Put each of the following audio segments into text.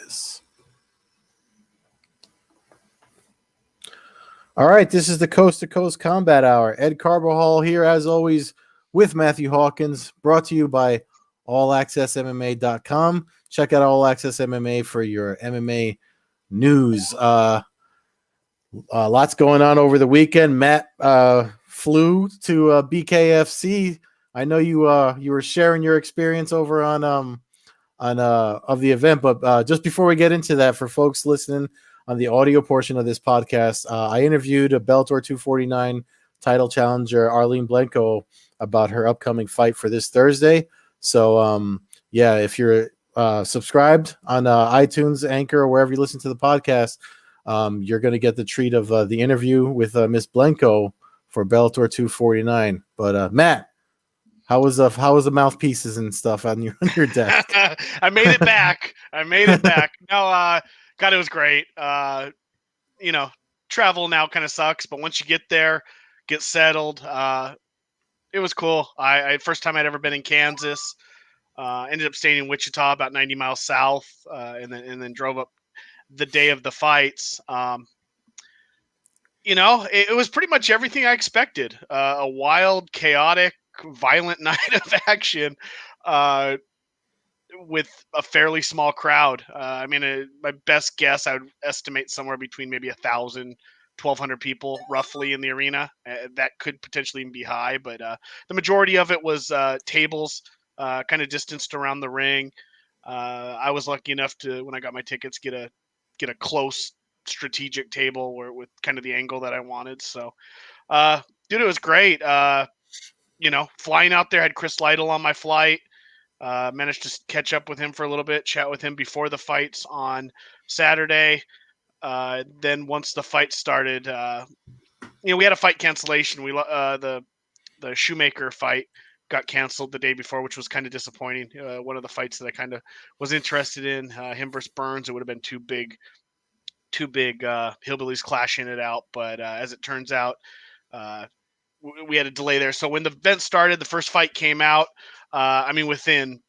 this. All right, this is the Coast to Coast Combat Hour. Ed Carbajal here, as always, with Matthew Hawkins, brought to you by AllAccessMMA.com. Check out All Access MMA for your MMA news. Lots going on over the weekend. Matt flew to BKFC. I know you were sharing your experience over on of the event, but just before we get into that, for folks listening on the audio portion of this podcast, I interviewed a Bellator 249 title challenger, Arlene Blenko, about her upcoming fight for this Thursday. So, yeah, if you're subscribed on iTunes, Anchor, or wherever you listen to the podcast, you're going to get the treat of the interview with Miss Blenko for Bellator 249. But Matt, how was the mouthpieces and stuff on your desk? I made it back. No, God, it was great. Travel now kind of sucks, but once you get there, get settled, it was cool. I first time I'd ever been in Kansas. Ended up staying in Wichita, about 90 miles south, and then drove up the day of the fights. It was pretty much everything I expected. A wild, chaotic, violent night of action with a fairly small crowd. My best guess, I would estimate somewhere between maybe 1,000, 1,200 people roughly in the arena. That could potentially even be high, but the majority of it was tables kind of distanced around the ring. I was lucky enough to, when I got my tickets, get a close strategic table with kind of the angle that I wanted. So, dude, it was great. Flying out there, had Chris Lytle on my flight. Managed to catch up with him for a little bit, chat with him before the fights on Saturday. Then once the fight started, we had a fight cancellation. The Shoemaker fight got canceled the day before, which was kind of disappointing. One of the fights that I kind of was interested in, him versus Burns, it would have been too big hillbillies clashing it out. But as it turns out, we had a delay there. So when the event started, the first fight came out. Within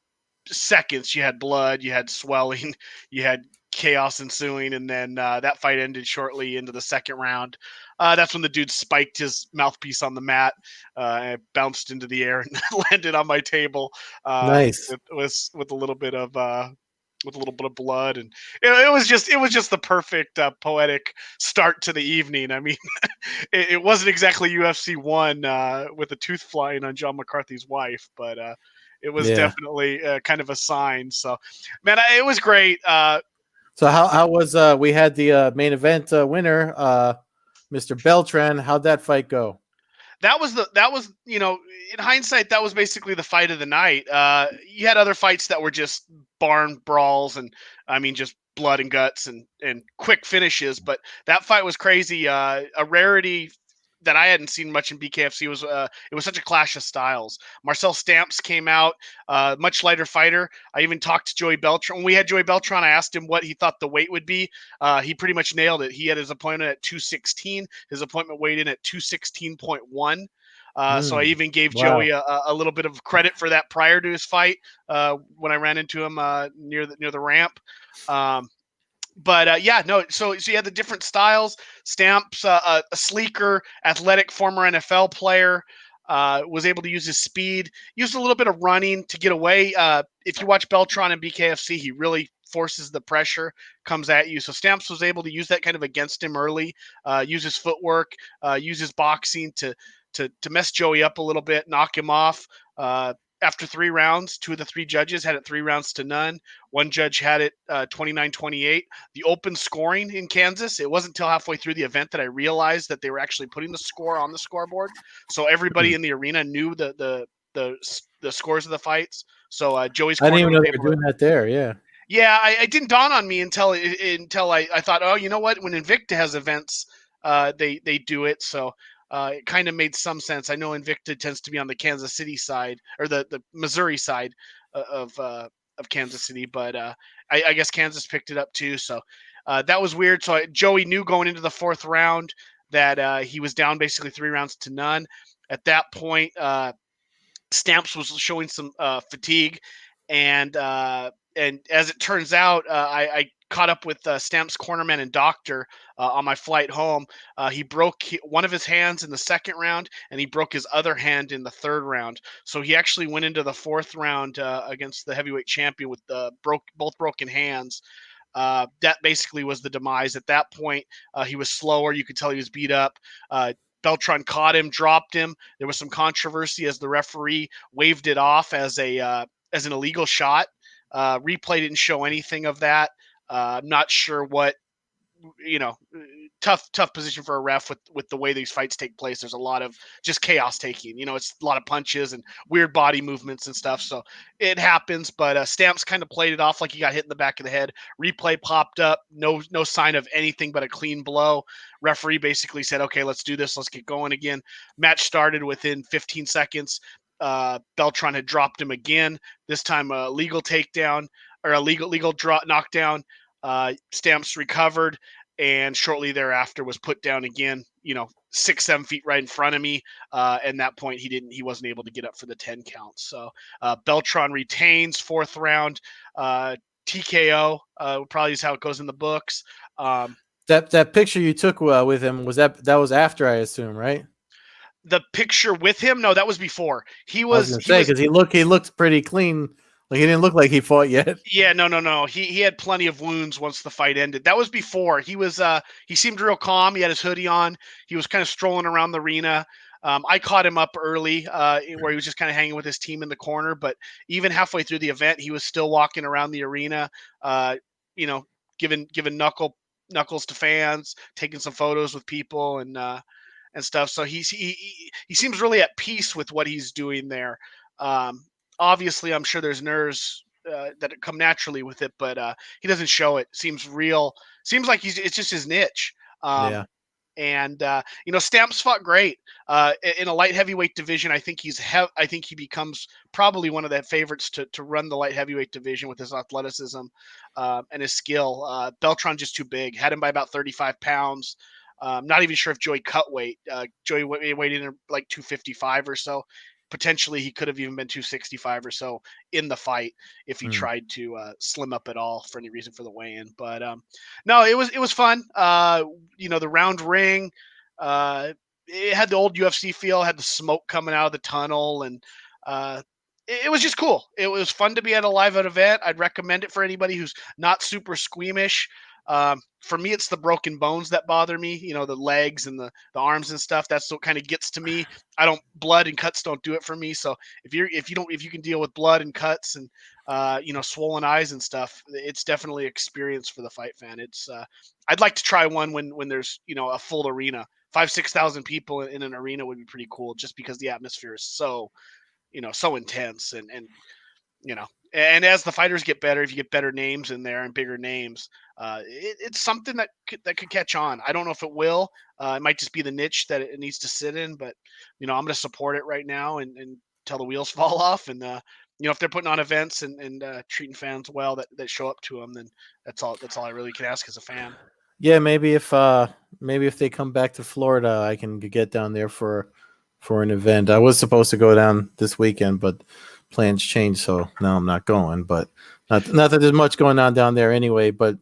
seconds, you had blood, you had swelling, you had chaos ensuing, and then that fight ended shortly into the second round. That's when the dude spiked his mouthpiece on the mat, and it bounced into the air and landed on my table. Nice. With a little bit of blood, and it was just the perfect poetic start to the evening. I mean, it wasn't exactly UFC 1 with a tooth flying on John McCarthy's wife, but it was definitely kind of a sign. So, man, it was great. So how was we had the main event winner, Mr. Beltran? How'd that fight go? That was in hindsight, that was basically the fight of the night. You had other fights that were just barn brawls and just blood and guts and quick finishes, but that fight was crazy. A rarity that I hadn't seen much in BKFC was it was such a clash of styles. Marcel Stamps came out, much lighter fighter. I even talked to Joey Beltran. When we had Joey Beltran, I asked him what he thought the weight would be. He pretty much nailed it. He had his appointment at 216. His appointment weighed in at 216.1. So I even gave Joey a little bit of credit for that prior to his fight when I ran into him near the ramp. So you had the different styles. Stamps, a sleeker, athletic former NFL player, was able to use his speed, used a little bit of running to get away. If you watch Beltran and BKFC, he really forces the pressure, comes at you. So Stamps was able to use that kind of against him early, use his footwork, use his boxing to mess Joey up a little bit, knock him off. After 3 rounds, 2 of the 3 judges had it 3 rounds to none. One judge had it 29-28. The open scoring in Kansas, it wasn't until halfway through the event that I realized that they were actually putting the score on the scoreboard. So everybody in the arena knew the scores of the fights. So Joey's corner, I didn't even know they were doing that there. Yeah. Yeah, it didn't dawn on me until I thought, oh, you know what? When Invicta has events, they do it. So it kind of made some sense. I know Invicta tends to be on the Kansas City side or the Missouri side of Kansas City, but I guess Kansas picked it up too. So that was weird. So Joey knew going into the 4th round that he was down basically 3 rounds to none. At that point, Stamps was showing some fatigue, and as it turns out, I caught up with Stamp's cornerman and doctor on my flight home. He broke one of his hands in the second round, and he broke his other hand in the third round. So he actually went into the fourth round against the heavyweight champion with both broken hands. That basically was the demise. At that point, he was slower. You could tell he was beat up. Beltran caught him, dropped him. There was some controversy as the referee waved it off as an illegal shot. Replay didn't show anything of that. I'm not sure what, tough position for a ref with the way these fights take place. There's a lot of just chaos taking. It's a lot of punches and weird body movements and stuff. So it happens, but Stamps kind of played it off like he got hit in the back of the head. Replay popped up, no sign of anything but a clean blow. Referee basically said, "Okay, let's do this. Let's get going again." Match started within 15 seconds. Beltran had dropped him again. This time a legal takedown or a legal knockdown. Stamps recovered, and shortly thereafter was put down again, 6-7 feet right in front of me. And that point he wasn't able to get up for the 10 count. So Beltran retains, fourth round, TKO, probably is how it goes in the books. That picture you took with him, that was after, I assume, right? The picture with him? No, that was before. I was going to say, because he looked pretty clean. Like, he didn't look like he fought yet. Yeah, no. He had plenty of wounds once the fight ended. That was before. He seemed real calm. He had his hoodie on. He was kind of strolling around the arena. I caught him up early, where he was just kind of hanging with his team in the corner. But even halfway through the event, he was still walking around the arena, giving knuckles to fans, taking some photos with people and stuff. So he seems really at peace with what he's doing there. Obviously, I'm sure there's nerves that come naturally with it, but he doesn't show it. Seems real. Seems like it's just his niche. Yeah. And Stamps fought great in a light heavyweight division. I think he becomes probably one of the favorites to run the light heavyweight division with his athleticism and his skill. Beltran just too big. Had him by about 35 pounds. Not even sure if Joey cut weight. Joey weighed in like 255 or so. Potentially, he could have even been 265 or so in the fight if he tried to slim up at all for any reason for the weigh-in. But no, it was fun. The round ring, it had the old UFC feel, had the smoke coming out of the tunnel, and it was just cool. It was fun to be at a live event. I'd recommend it for anybody who's not super squeamish. For me, it's the broken bones that bother me, the legs and the arms and stuff. That's what kind of gets to me. Blood and cuts don't do it for me. So if you can deal with blood and cuts and, swollen eyes and stuff, it's definitely experience for the fight fan. I'd like to try one when there's, a full arena. 5,000-6,000 people in an arena would be pretty cool, just because the atmosphere is so intense and and as the fighters get better, if you get better names in there and bigger names, it's something that could catch on. I don't know if it will. It might just be the niche that it needs to sit in, but I'm going to support it right now and until the wheels fall off. And if they're putting on events and treating fans well that show up to them, then that's all I really can ask as a fan. Yeah, maybe if they come back to Florida, I can get down there for an event. I was supposed to go down this weekend, but plans changed, so now I'm not going. But not that there's much going on down there anyway. But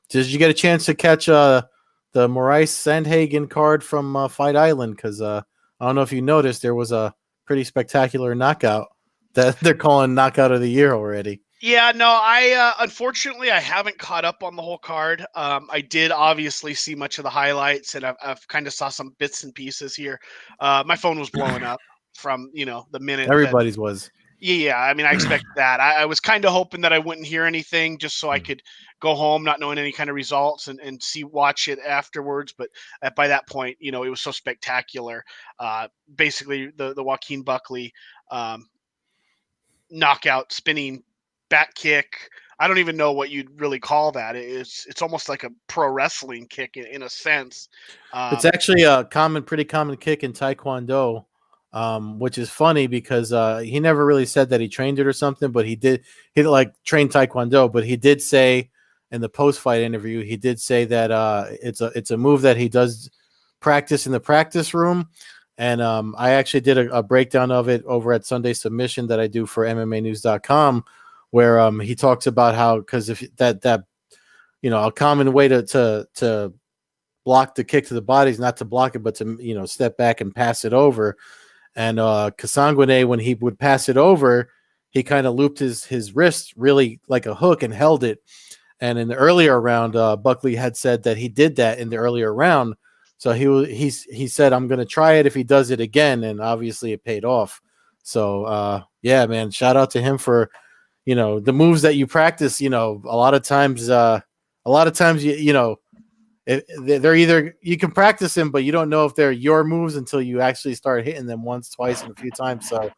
did you get a chance to catch the Maurice Sandhagen card from Fight Island? Because I don't know if you noticed, there was a pretty spectacular knockout that they're calling knockout of the year already. Yeah, no, I unfortunately I haven't caught up on the whole card. I did obviously see much of the highlights, and I've kind of saw some bits and pieces here. My phone was blowing up from the minute everybody's was. Yeah, I mean, I expected that. I was kind of hoping that I wouldn't hear anything, just so I could go home not knowing any kind of results and watch it afterwards. But by that point, it was so spectacular. Basically, the Joaquin Buckley knockout, spinning back kick. I don't even know what you'd really call that. It's almost like a pro wrestling kick in a sense. It's actually a pretty common kick in Taekwondo. Which is funny because he never really said that he trained it or something, but he like train Taekwondo, but he did say in the post-fight interview, he did say that it's a move that he does practice in the practice room. And I actually did a breakdown of it over at Sunday Submission that I do for MMAnews.com, where he talks about how, because if that a common way to block the kick to the body is not to block it, but to step back and pass it over. And Kasangwane, when he would pass it over, he kind of looped his wrist really like a hook and held it. And in the earlier round, Buckley had said that he did that in the earlier round. So he said, I'm going to try it if he does it again. And obviously it paid off. So, yeah, man, shout out to him for, the moves that you practice. A lot of times, they're either you can practice them, but you don't know if they're your moves until you actually start hitting them once, twice, and a few times. So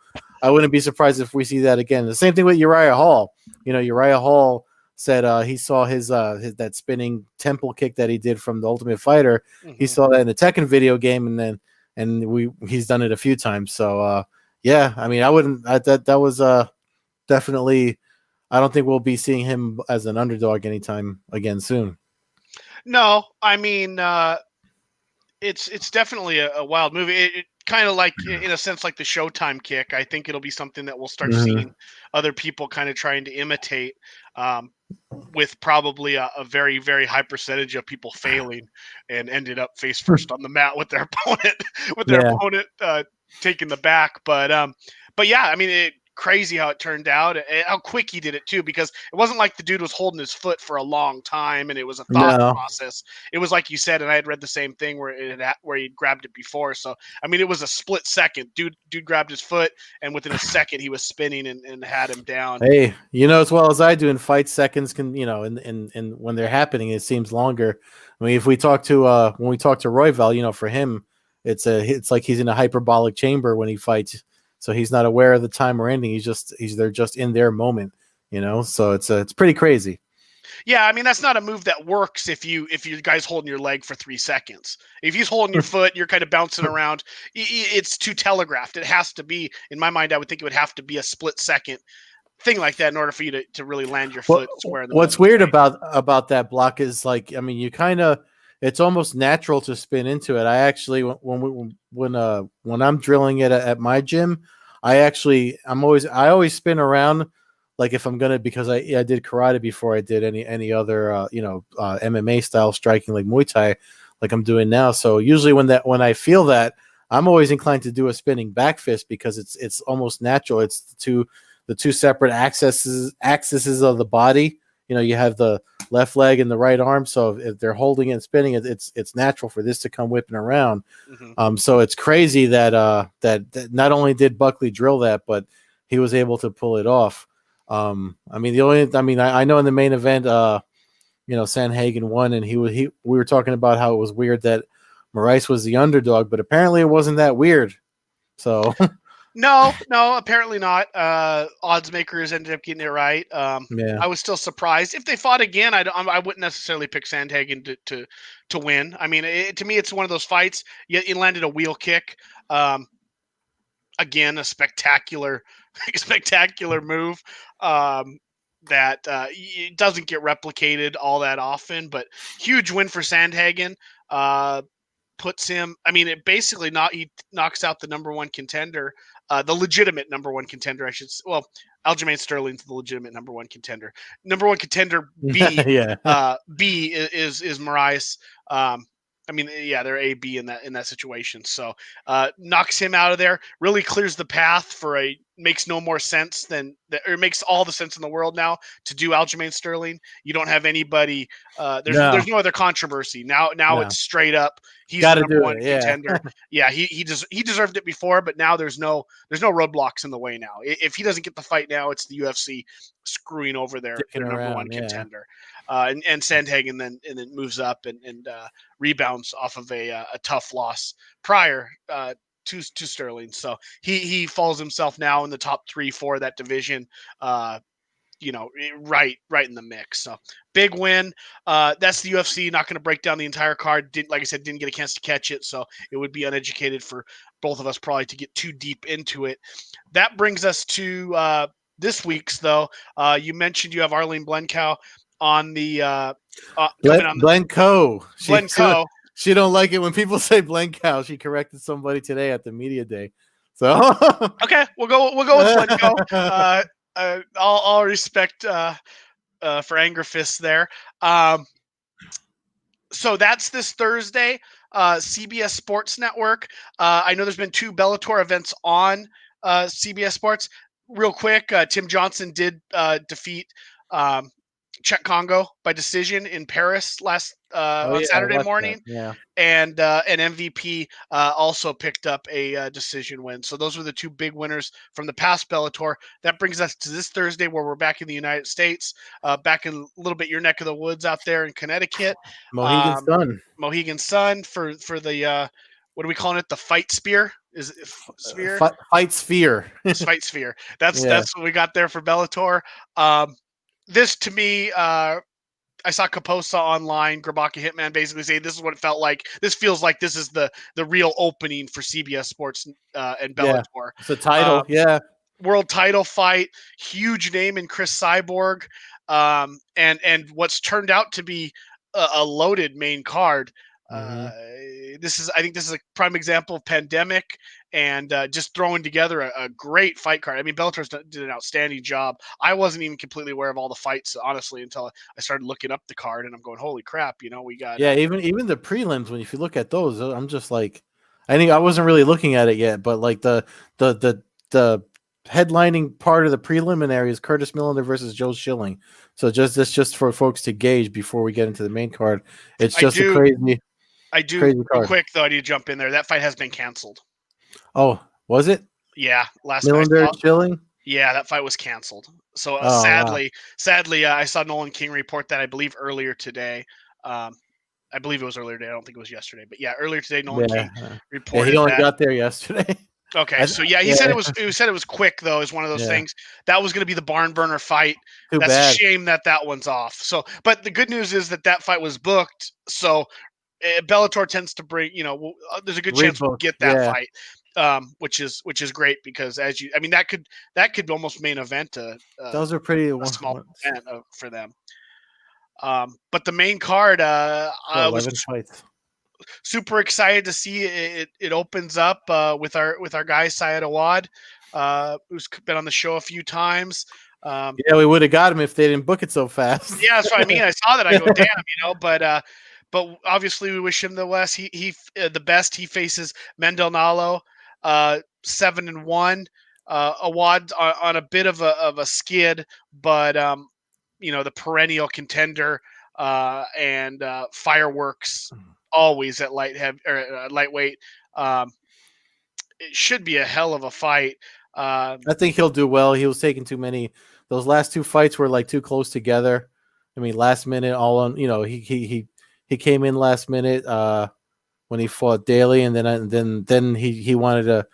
I wouldn't be surprised if we see that again. The same thing with Uriah Hall. Uriah Hall said he saw his that spinning temple kick that he did from the Ultimate Fighter. Mm-hmm. He saw that in the Tekken video game, and he's done it a few times. So yeah, I mean, that was definitely. I don't think we'll be seeing him as an underdog anytime again soon. No, I mean, it's definitely a wild movie. It kind of like, in a sense, like the Showtime kick. I think it'll be something that we'll start seeing other people kind of trying to imitate, with probably a very, very high percentage of people failing and ended up face first on the mat with their opponent, taking the back. But yeah, I mean, crazy how it turned out, and how quick he did it too, because it wasn't like the dude was holding his foot for a long time and it was a thought process. It was like you said, and I had read the same thing where he grabbed it before. So I mean, it was a split second. Dude grabbed his foot, and within a second he was spinning and had him down. Hey, as well as I do, in fights, seconds can, and when they're happening, it seems longer. I mean, if we talk to when we talk to Royval, for him, it's like he's in a hyperbolic chamber when he fights. So he's not aware of the time or ending. They're just in their moment, So it's pretty crazy. Yeah, I mean, that's not a move that works if your guy's holding your leg for 3 seconds. If he's holding your foot, you're kind of bouncing around. It's too telegraphed. It has to be, in my mind, I would think it would have to be a split second thing like that in order for you to really land your foot square in the What's weird about that block is, like, I mean, you kind of, it's almost natural to spin into it. I actually, when I'm drilling it at my gym, I always spin around, like if I'm gonna, because I did karate before I did any other MMA style striking, like Muay Thai, like I'm doing now. So usually when I feel that, I'm always inclined to do a spinning back fist, because it's almost natural. It's the two separate axes of the body. You have the left leg and the right arm. So if they're holding it and spinning it, it's natural for this to come whipping around. Mm-hmm. So it's crazy that not only did Buckley drill that, but he was able to pull it off. I mean, I know in the main event, Sandhagen won, and we were talking about how it was weird that Moraes was the underdog, but apparently it wasn't that weird. So. No, apparently not. Odds makers ended up getting it right. Yeah. I was still surprised. If they fought again, I wouldn't necessarily pick Sandhagen to win. I mean, to me, it's one of those fights. You landed a wheel kick. Again, a spectacular move that it doesn't get replicated all that often. But huge win for Sandhagen. Puts him. I mean, it basically he knocks out the number one contender. The legitimate number one contender, I should say. Well, Aljamain Sterling's the legitimate number one contender. Number one contender B, B is Moraes. I mean, yeah, they're A, B in that situation. So knocks him out of there. Really clears the path for makes no more sense than that, or makes all the sense in the world now to do Aljamain Sterling. You don't have anybody. There's no other controversy now. It's straight up. He's the number one contender. Yeah, he deserved it before, but now there's no roadblocks in the way now. If he doesn't get the fight now, it's the UFC screwing over their number one contender. And Sandhagen then moves up and rebounds off of a tough loss prior to Sterling. So he falls himself now in the top 3-4 of that division. Right in the mix. So big win. That's the UFC. Not going to break down the entire card. Like I said, didn't get a chance to catch it, so it would be uneducated for both of us probably to get too deep into it. That brings us to this week's, though. You mentioned you have Arlene Blencow on the Blencow. Blencow. She don't like it when people say Blencow. She corrected somebody today at the media day. So okay, we'll go with Blencow. I'll respect for anger fists there. So that's this Thursday, CBS Sports Network. I know there's been 2 Bellator events on CBS Sports. Real quick, Tim Johnson did defeat Czech Congo by decision in Paris last Oh on yeah, I Saturday watched that. morning, Yeah. and MVP also picked up a decision win. So those were the 2 big winners from the past Bellator. That brings us to this Thursday, where we're back in the United States, back in a little bit your neck of the woods out there in Connecticut. Mohegan Sun. Mohegan Sun for the what are we calling it? The fight spear? Is it sphere? Fight Sphere. Fight sphere. That's Yeah. what we got there for Bellator. This to me, I saw Kaposa online, Grabaka Hitman, basically say this is what it felt like. This feels like this is the real opening for CBS Sports and Yeah. Bellator. It's a title. Yeah. World title fight, huge name in Chris Cyborg, and what's turned out to be a loaded main card. Mm-hmm. I think this is a prime example of pandemic and just throwing together a great fight card. I mean, Bellator's did an outstanding job. I wasn't even completely aware of all the fights, honestly, until I started looking up the card, and I'm going, holy crap, we got. Yeah, even the prelims, when if you look at those, I'm just like, I wasn't really looking at it yet, but like the headlining part of the preliminary is Curtis Millender versus Joe Schilling. So that's just for folks to gauge before we get into the main card. It's just a crazy. Crazy real quick though. I need to jump in there. That fight has been canceled. Oh, was it? Yeah, last Millender Schilling. Yeah, that fight was canceled. So sadly, I saw Nolan King report that I believe earlier today. I believe it was earlier today. I don't think it was yesterday, but yeah, earlier today, Nolan King reported. He only got there yesterday. Okay, so yeah, he said it was quick though. Is one of those things that was going to be the barn burner fight. That's a shame that one's off. So, but the good news is that fight was booked. So Bellator tends to bring, there's a good chance we'll get that fight, which is great because that could almost main event those are pretty small event for them. But the main card, I was fights. Super excited to see it opens up with our guy Syed Awad, who's been on the show a few times. Yeah, we would have got him if they didn't book it so fast. Yeah, that's what I mean. I saw that. I go, damn, but obviously we wish him the best. The best. He faces Mendonalo, 7-1. Awad on a bit of a skid, but the perennial contender and fireworks always at lightweight. It should be a hell of a fight. I think he'll do well. He was taking too many. Those last 2 fights were like too close together. I mean, last minute, all on. He came in last minute when he fought Daly, and then he wanted to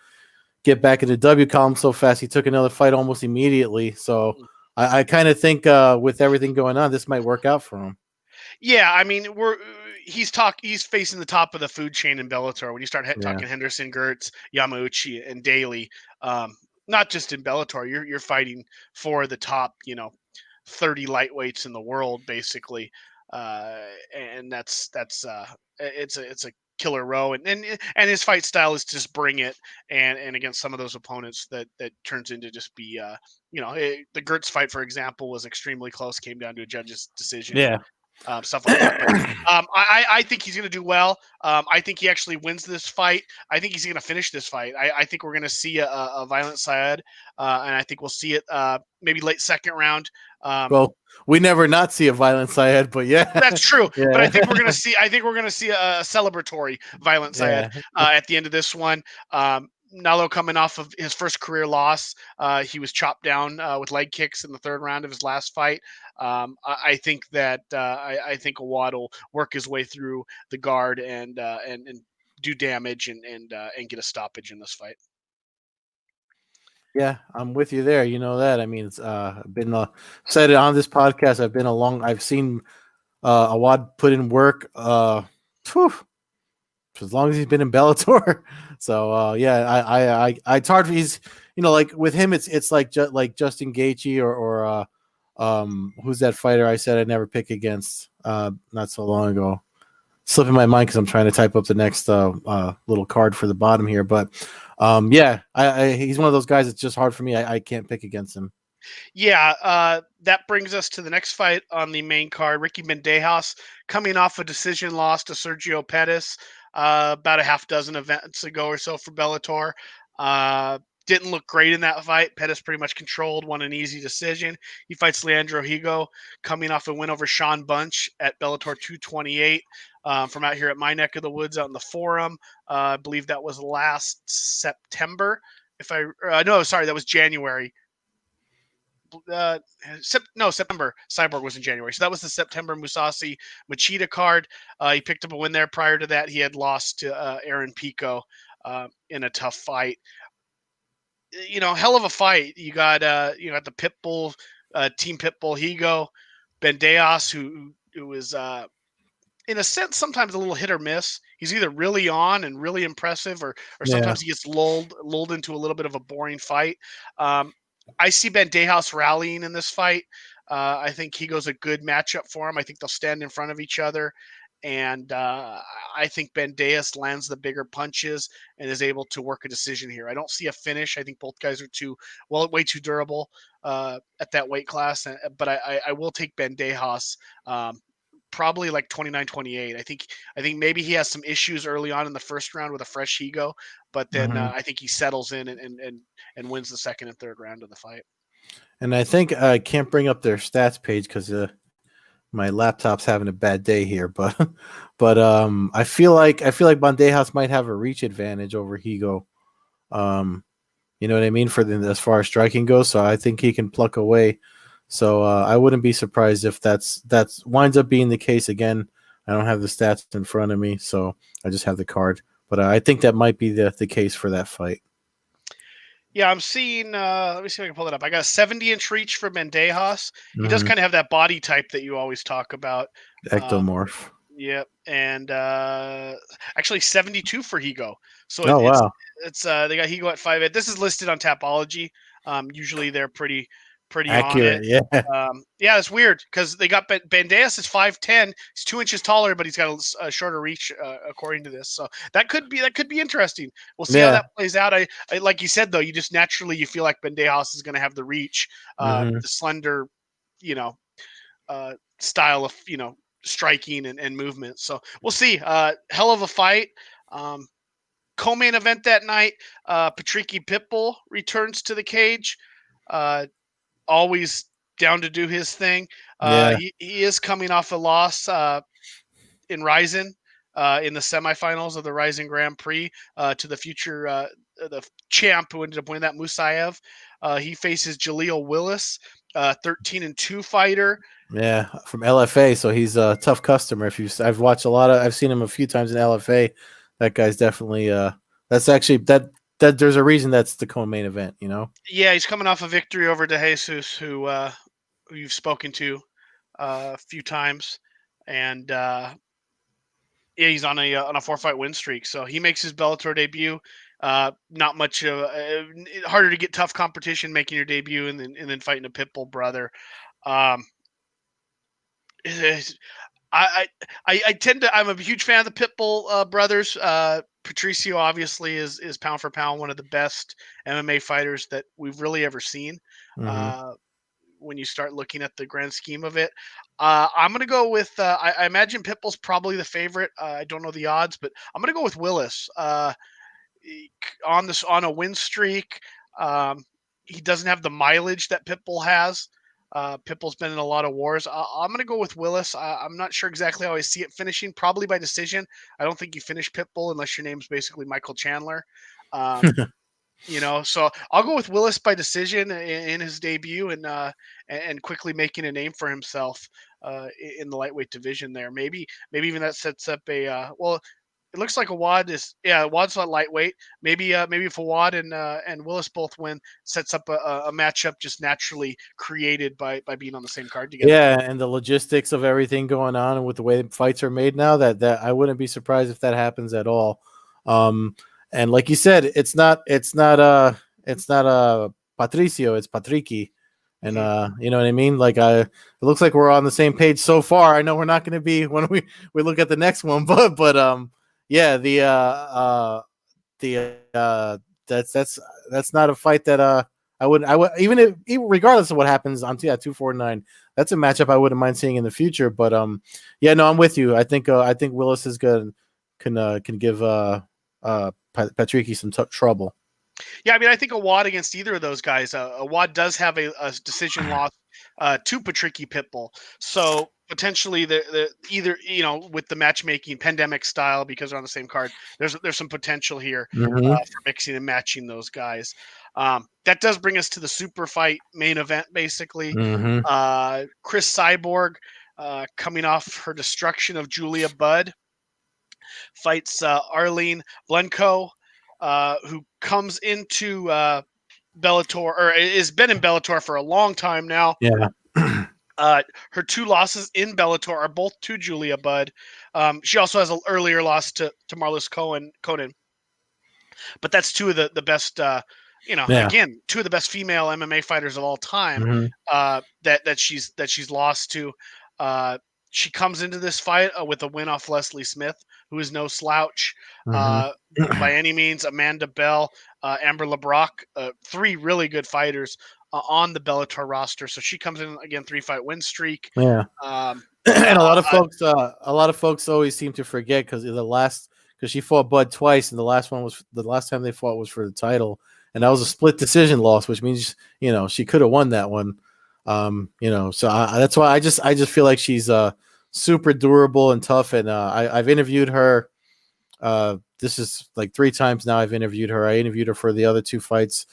get back in the W column so fast he took another fight almost immediately. So I kind of think with everything going on, this might work out for him. Yeah, I mean he's facing the top of the food chain in Bellator. When you start talking Henderson, Gertz, Yamauchi, and Daly, not just in Bellator, you're fighting for the top, 30 lightweights in the world, basically. And that's it's a killer row, and his fight style is just bring it, and against some of those opponents that turns into just be the Gertz fight, for example, was extremely close, came down to a judge's decision. Yeah. Stuff like that. But, I think he's going to do well. I think he actually wins this fight. I think he's going to finish this fight. I think we're going to see a violent Syed, and I think we'll see it maybe late second round. Well, we never not see a violent Syed, but yeah, that's true. Yeah. But I think we're going to see a celebratory violent Syed at the end of this one. Nalo coming off of his first career loss. He was chopped down with leg kicks in the 3rd round of his last fight. I think that I think Awad will work his way through the guard and do damage and get a stoppage in this fight. Yeah, I'm with you there. You know that. I mean, it's been said it on this podcast. I've seen Awad put in work as long as he's been in Bellator. So yeah, it's hard. He's like with him, it's like Justin Gaethje or who's that fighter I said I'd never pick against not so long ago. Slipping my mind because I'm trying to type up the next little card for the bottom here. But he's one of those guys that's just hard for me. I can't pick against him. Yeah, that brings us to the next fight on the main card. Ricky Bandejas coming off a decision loss to Sergio Pettis about a half dozen events ago or so for Bellator. Uh, didn't look great in that fight. Pettis pretty much controlled, won an easy decision. He fights Leandro Higo, coming off a win over Sean Bunch at Bellator 228 from out here at my neck of the woods out in the Forum. I believe that was last September. No, sorry, that was January. September. Cyborg was in January, so that was the September Musasi Machida card. He picked up a win there. Prior to that, he had lost to Aaron Pico in a tough fight. Hell of a fight. You got the Pitbull Team Pitbull Higo Bandejas, who is in a sense sometimes a little hit or miss. He's either really on and really impressive, or Yeah. sometimes he gets lulled into a little bit of a boring fight. I see Bandejas rallying in this fight. I think Higo's a good matchup for him. I think they'll stand in front of each other. And I think Bandejas lands the bigger punches and is able to work a decision here. I don't see a finish. I think both guys are way too durable at that weight class. But I will take Bandejas probably like 29-28. I think maybe he has some issues early on in the first round with a fresh Higo, but then I think he settles in and wins the second and third round of the fight. And I think I can't bring up their stats page because my laptop's having a bad day here, but I feel like Bandejas might have a reach advantage over Higo. You know what I mean as far as striking goes. So I think he can pluck away. So I wouldn't be surprised if that's winds up being the case again. I don't have the stats in front of me, so I just have the card. But I think that might be the case for that fight. Yeah, I'm seeing. Let me see if I can pull it up. I got a 70-inch reach for Bandejas. He does kind of have that body type that you always talk about. Ectomorph. Yep, and actually 72 for Higo. So Wow. it's they got Higo at 5'8". This is listed on Tapology. Usually they're pretty accurate. on it. Yeah, it's weird because they got Bandejas is 5'10". He's 2 inches taller, but he's got a shorter reach according to this. So that could be interesting. We'll see how that plays out. I like you said though, you just naturally you feel like Bandejas is going to have the reach, the slender, style of striking and movement. So we'll see. Hell of a fight. Co-main event that night. Patricky Pitbull returns to the cage. Always down to do his thing. He is coming off a loss in Ryzen in the semifinals of the Ryzen Grand Prix to the future the champ who ended up winning that, Musayev. He faces Jaleel Willis, 13-2 fighter. Yeah, from LFA, so he's a tough customer. I've seen him a few times in LFA. That guy's definitely that's actually that there's a reason that's the co-main event, Yeah, he's coming off a victory over De Jesus, who you've spoken to a few times, and yeah, he's on a 4-fight win streak. So he makes his Bellator debut. Not much harder to get tough competition making your debut and then fighting a Pitbull brother. I'm a huge fan of the Pitbull brothers. Patricio obviously is pound for pound one of the best MMA fighters that we've really ever seen. When you start looking at the grand scheme of it, I'm going to go with. I imagine Pitbull's probably the favorite. I don't know the odds, but I'm going to go with Willis. On a win streak, he doesn't have the mileage that Pitbull has. Pitbull's been in a lot of wars. I'm going to go with Willis. I'm not sure exactly how I see it finishing. Probably by decision. I don't think you finish Pitbull unless your name's basically Michael Chandler. So I'll go with Willis by decision in his debut and quickly making a name for himself in the lightweight division there. Maybe even that sets up it looks like Wad's not lightweight. Maybe if Wad and Willis both win, sets up a matchup just naturally created by being on the same card together. Yeah, and the logistics of everything going on and with the way fights are made now, that I wouldn't be surprised if that happens at all. And like you said, it's not Patricio, it's Patricky. And you know what I mean? Like it looks like we're on the same page so far. I know we're not going to be when we look at the next one, but yeah, that's not a fight that I would even regardless of what happens on 249. That's a matchup I wouldn't mind seeing in the future. But yeah, no, I'm with you. I think Willis is good, can give Patricky some trouble. Yeah, I mean, I think a WAD against either of those guys. A WAD does have a decision loss to Patricky Pitbull, so potentially the either with the matchmaking pandemic style because they're on the same card. There's some potential here Mm-hmm. for mixing and matching those guys. That does bring us to the super fight main event, basically. Mm-hmm. Chris Cyborg, coming off her destruction of Julia Budd, fights Arlene Blenko, who comes into Bellator, or has been in Bellator for a long time now. Yeah. Her two losses in Bellator are both to Julia Budd. She also has an earlier loss to Marlis Conan. But that's two of the best, Yeah. again, two of the best female MMA fighters of all time Mm-hmm. that she's lost to. She comes into this fight with a win off Leslie Smith, who is no slouch Mm-hmm. by any means. Amanda Bell, Amber LeBrock, three really good fighters on the Bellator roster. So she comes in again, 3-fight win streak. Yeah. Yeah, And a lot of folks always seem to forget because she fought Bud twice, and the last time they fought was for the title, and that was a split decision loss, which means she could have won that one. So that's why I just feel like she's super durable and tough, and I've interviewed her. This is like 3 times now I've interviewed her. I interviewed her for the other 2 fights,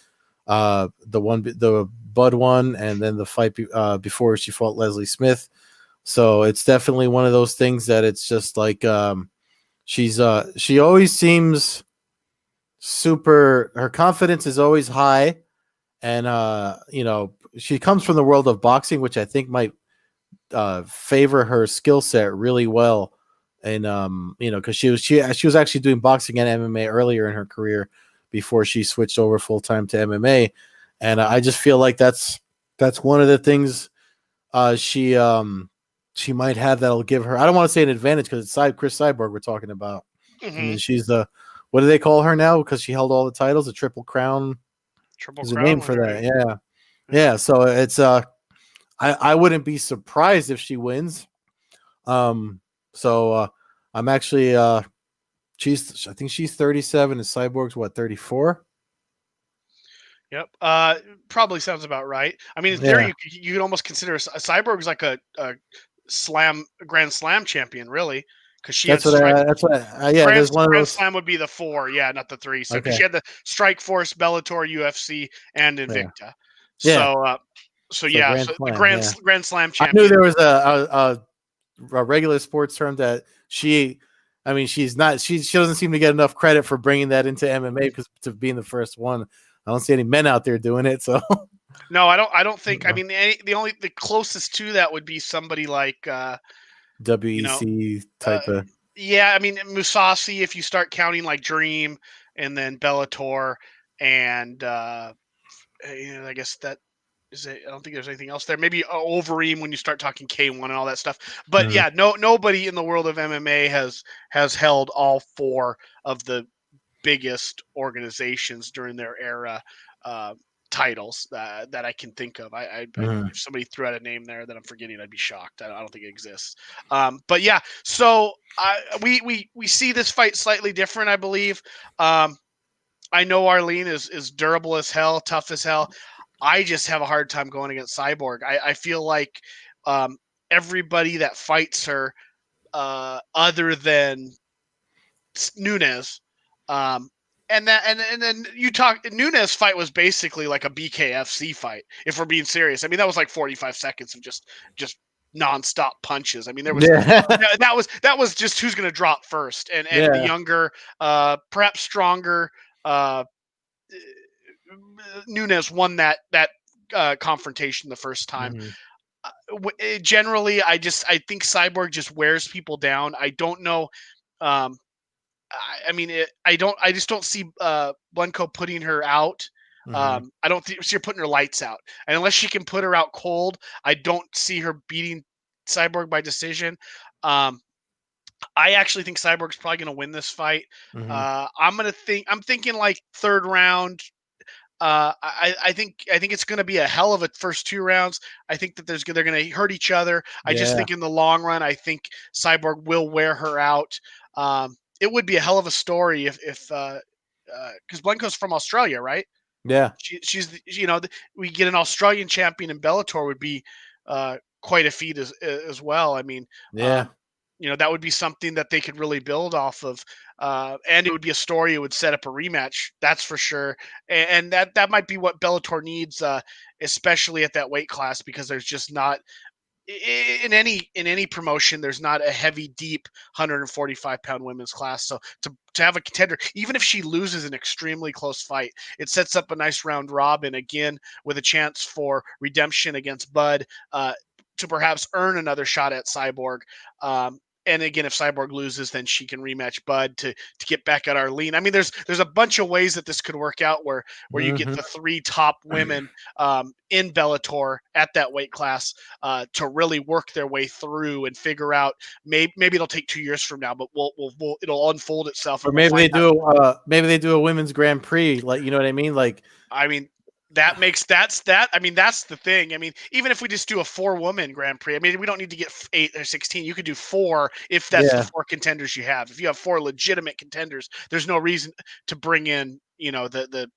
the Bud one, and then the fight before she fought Leslie Smith. So it's definitely one of those things that it's just like she always seems super. Her confidence is always high, and she comes from the world of boxing, which I think might favor her skill set really well. And because she was actually doing boxing and MMA earlier in her career before she switched over full time to MMA, and I just feel like that's one of the things she might have that'll give her. I don't want to say an advantage because it's Chris Cyborg we're talking about. mm-hmm. I mean, she's the what do they call her now? Because she held all the titles, the Triple Crown. Triple There's a Crown name for winner, that. right? Yeah. So it's I wouldn't be surprised if she wins. So I'm actually I think she's 37 and Cyborg's what 34. Yep. Probably sounds about right. I mean, in Yeah. theory, you could almost consider a Cyborg's like a Grand Slam champion, really, because she had strike. Yeah, there's one of Grand those. Slam would be the 4, yeah, not the 3. So because Okay. she had the Strike Force, Bellator, UFC, and Yeah. Invicta. Yeah. So So yeah, Grand so the Slam, yeah. Grand Slam I knew champion. there was a regular sports term that I mean, she doesn't seem to get enough credit for bringing that into MMA because to being the first one. I don't see any men out there doing it. So No, I don't think. I mean, the closest to that would be somebody like WEC type of. Yeah, I mean Musasi. If you start counting like Dream and then Bellator, and I guess that is it. I don't think there's anything else there. Maybe Overeem when you start talking K1 and all that stuff. But yeah, nobody in the world of MMA has held all 4 of the biggest organizations during their era titles that I can think of. If somebody threw out a name there that I'm forgetting, I'd be shocked. I don't think it exists. But yeah, so we see this fight slightly different, I believe. I know Arlene is durable as hell, tough as hell. I just have a hard time going against Cyborg. I feel like everybody that fights her, other than Nunes, and then Nunes fight was basically like a BKFC fight. If we're being serious, I mean that was like 45 seconds of just nonstop punches. I mean there was that was just who's going to drop first, and the younger, perhaps stronger Nunes won that confrontation the first time. Generally, I think Cyborg just wears people down. I don't know. I just don't see Blenko putting her out. I don't see her putting her lights out, and unless she can put her out cold, I don't see her beating Cyborg by decision. I actually think Cyborg's probably going to win this fight. I'm thinking like 3rd round. I think it's going to be a hell of a first 2 rounds. I think that they're going to hurt each other. I just Yeah, think in the long run, I think Cyborg will wear her out. It would be a hell of a story if because Blanco's from Australia, right? yeah, She's we get an Australian champion in Bellator would be quite a feat as well. I mean, yeah. um, that would be something that they could really build off of, and it would be a story. It would set up a rematch, that's for sure. And that might be what Bellator needs, especially at that weight class, because there's just not in any promotion, there's not a heavy, deep 145-pound women's class. So to have a contender, even if she loses an extremely close fight, it sets up a nice round robin again with a chance for redemption against Bud, to perhaps earn another shot at Cyborg. And again, if Cyborg loses, then she can rematch Bud to get back at Arlene. I mean, there's a bunch of ways that this could work out where you get Hmm. the 3 top women, in Bellator at that weight class, to really work their way through and figure out. Maybe it'll take 2 years from now, but it'll unfold itself Or and we'll find out. maybe they do a women's Grand Prix, like you know what I mean? Like, I mean, that makes that's that. I mean, that's the thing. I mean, even if we just do a 4 woman Grand Prix, I mean, we don't need to get 8 or 16. You could do 4 if that's the yeah, 4 contenders you have. If you have 4 legitimate contenders, there's no reason to bring in, the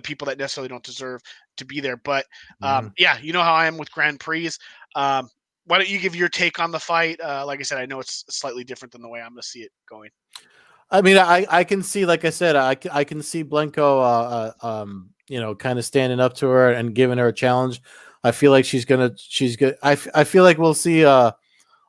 people that necessarily don't deserve to be there. But mhm. yeah, you know how I am with Grand Prix. Um, why don't you give your take on the fight? Like I said, I know it's slightly different than the way I'm going to see it going. I mean, I can see, like I said, I can see Blenko, kind of standing up to her and giving her a challenge. I feel like she's good. I feel like we'll see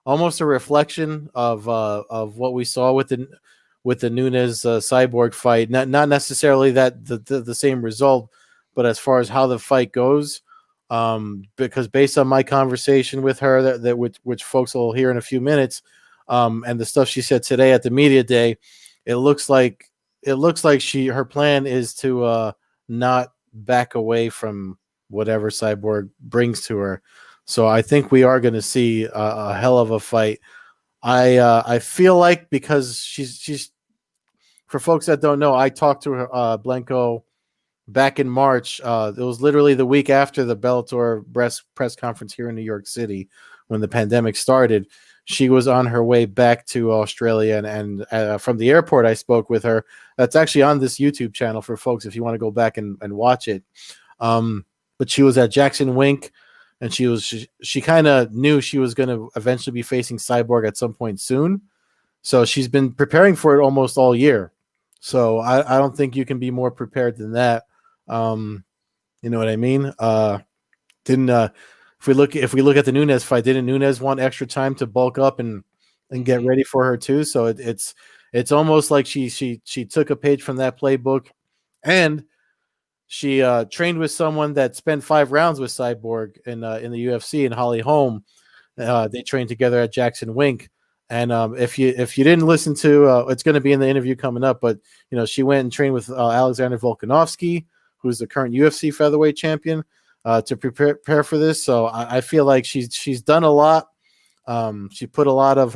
almost a reflection of what we saw with the Nunes Cyborg fight. Not necessarily that the same result, but as far as how the fight goes, because based on my conversation with her, which folks will hear in a few minutes, and the stuff she said today at the media day, it looks like her plan is to not back away from whatever Cyborg brings to her. So I think we are going to see a hell of a fight. I feel like, because she's for folks that don't know, I talked to her, Blanco, back in March. It was literally the week after the Bellator press conference here in New York City when the pandemic started. She was on her way back to Australia, and from the airport, I spoke with her. That's actually on this YouTube channel for folks if you want to go back and watch it. But she was at Jackson Wink, and she kind of knew she was going to eventually be facing Cyborg at some point soon. So she's been preparing for it almost all year. So I don't think you can be more prepared than that. Um, you know what I mean? Didn't if we look at the Nunes fight, didn't Nunes want extra time to bulk up and get Hmm. ready for her too? So it's almost like she took a page from that playbook, and she trained with someone that spent 5 rounds with Cyborg in the UFC, and Holly Holm. They trained together at Jackson Wink. And if you didn't listen to, it's going to be in the interview coming up. But she went and trained with Alexander Volkanovski, who's the current UFC featherweight champion, to prepare for this. So I feel like she's done a lot. She put a lot of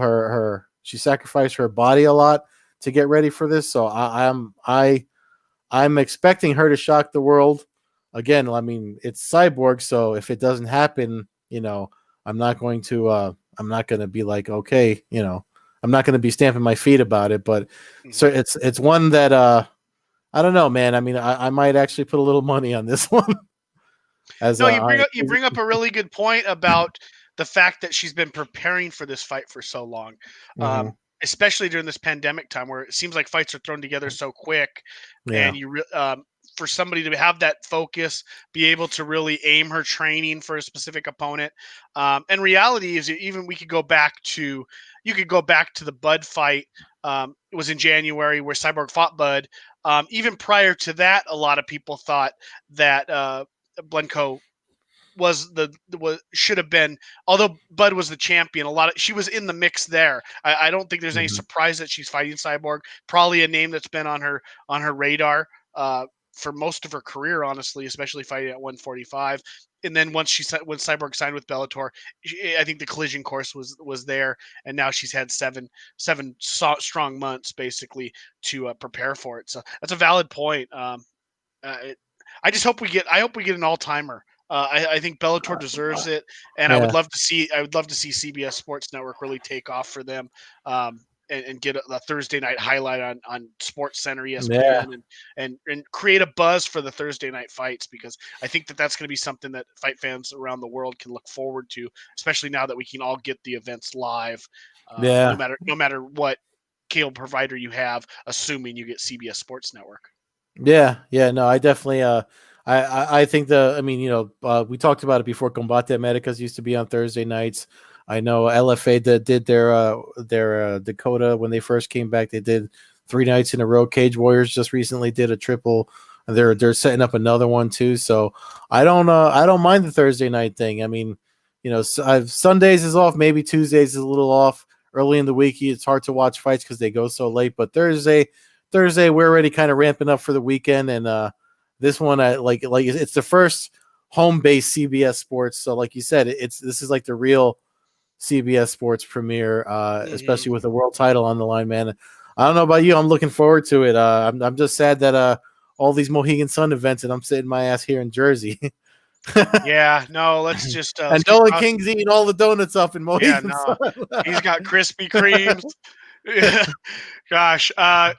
she sacrificed her body a lot to get ready for this. So I'm expecting her to shock the world. Again, I mean, it's Cyborg, so if it doesn't happen, I'm not going to be like, okay, I'm not going to be stamping my feet about it. But so Hmm. it's one that I don't know, man. I mean, I might actually put a little money on this one as No, you bring up a really good point about the fact that she's been preparing for this fight for so long, Mhm. especially during this pandemic time where it seems like fights are thrown together so quick, Yeah. and for somebody to have that focus, be able to really aim her training for a specific opponent. And reality is, even we could go back to you could go back to the Bud fight. It was in January where Cyborg fought Bud. Even prior to that, a lot of people thought that Blenko was should have been, although Bud was the champion, she was in the mix there. I don't think there's any Mhm. surprise that she's fighting Cyborg. Probably a name that's been on her radar for most of her career, honestly, especially fighting at 145. And then when Cyborg signed with Bellator, I think the collision course was there, and now she's had seven strong months basically to prepare for it. So that's a valid point. I just hope we get. I hope we get an all timer. I think Bellator deserves it, and I would Yeah, love to see. I would love to see CBS Sports Network really take off for them, and get a Thursday night highlight on Sports Center, yeah, ESPN, and create a buzz for the Thursday night fights, because I think that that's going to be something that fight fans around the world can look forward to, especially now that we can all get the events live, yeah. no matter what cable provider you have, assuming you get CBS Sports Network. Yeah, yeah, no, I definitely I think I mean, we talked about it before. Combate Americas used to be on Thursday nights. I know LFA did their Dakota when they first came back. They did 3 nights in a row. Cage Warriors just recently did a triple. And they're setting up another one too. So I don't mind the Thursday night thing. I mean, Sundays is off, maybe Tuesdays is a little off. Early in the week, it's hard to watch fights because they go so late. But Thursday, we're already kind of ramping up for the weekend, and this one, I like it's the first home base CBS Sports. So, like you said, this is like the real CBS Sports premiere, Mm-hmm. especially with the world title on the line, man. I don't know about you, I'm looking forward to it. I'm just sad that all these Mohegan Sun events, and I'm sitting my ass here in Jersey, Yeah, no, let's and keep Noah crossing. King's eating all the donuts up in Yeah, Mohegan no, Sun. he's got Krispy Kremes. Yeah, gosh,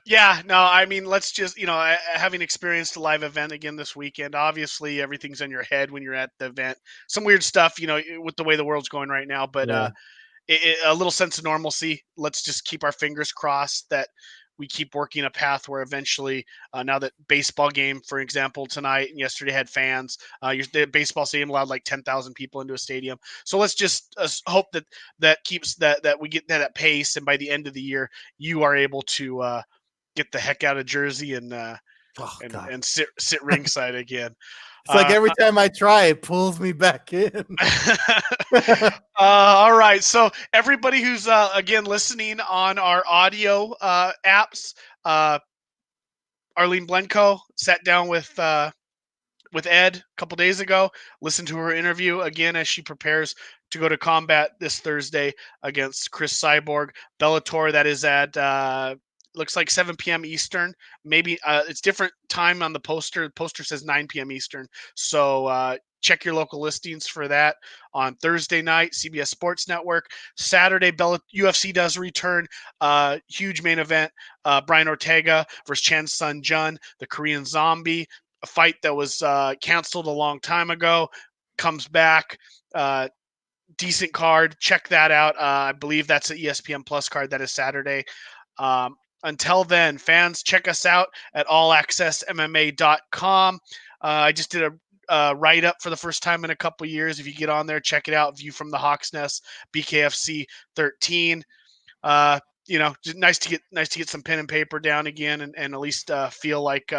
yeah, no, I mean, let's just, having experienced a live event again this weekend, obviously everything's in your head when you're at the event. Some weird stuff, with the way the world's going right now, but Yeah, a little sense of normalcy. Let's just keep our fingers crossed that we keep working a path where eventually, now that baseball game, for example, tonight and yesterday had fans, the baseball stadium allowed like 10,000 people into a stadium. So let's just hope that keeps that we get that at pace, and by the end of the year, you are able to get the heck out of Jersey and oh god, sit ringside again. it's like Uh, every time I try, it pulls me back in. all right. So everybody who's again listening on our audio apps, uh, Arlene Blenko sat down with Ed a couple days ago. Listened to her interview again as she prepares to go to combat this Thursday against Chris Cyborg. Bellator, that is at looks like 7 p.m. Eastern. Maybe it's different time on the poster. The poster says 9 p.m. Eastern. So check your local listings for that on Thursday night, CBS Sports Network. Saturday, UFC does return. Huge main event. Brian Ortega versus Chan Sun Jun, the Korean Zombie. A fight that was canceled a long time ago comes back. Decent card. Check that out. I believe that's an ESPN Plus card. That is Saturday. Um, until then, fans, check us out at allaccessmma.com. I just did a write up for the first time in a couple years. If you get on there, check it out. View from the Hawk's Nest, BKFC 13. Just nice to get some pen and paper down again, and at least feel like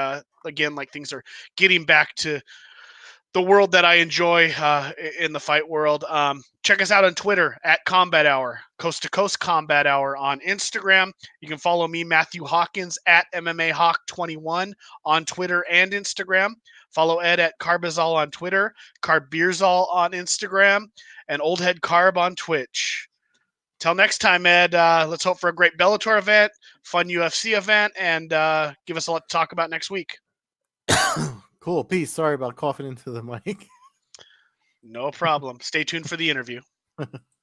again like things are getting back to the world that I enjoy in the fight world. Check us out on Twitter at Combat Hour, Coast-to-Coast Combat Hour on Instagram. You can follow me, Matthew Hawkins, at MMA Hawk 21 on Twitter and Instagram. Follow Ed at Carbazol on Twitter, Carbeerzol on Instagram, and Old Head Carb on Twitch. Till next time, Ed, let's hope for a great Bellator event, fun UFC event, and give us a lot to talk about next week. Cool. Peace. Sorry about coughing into the mic. No problem. Stay tuned for the interview.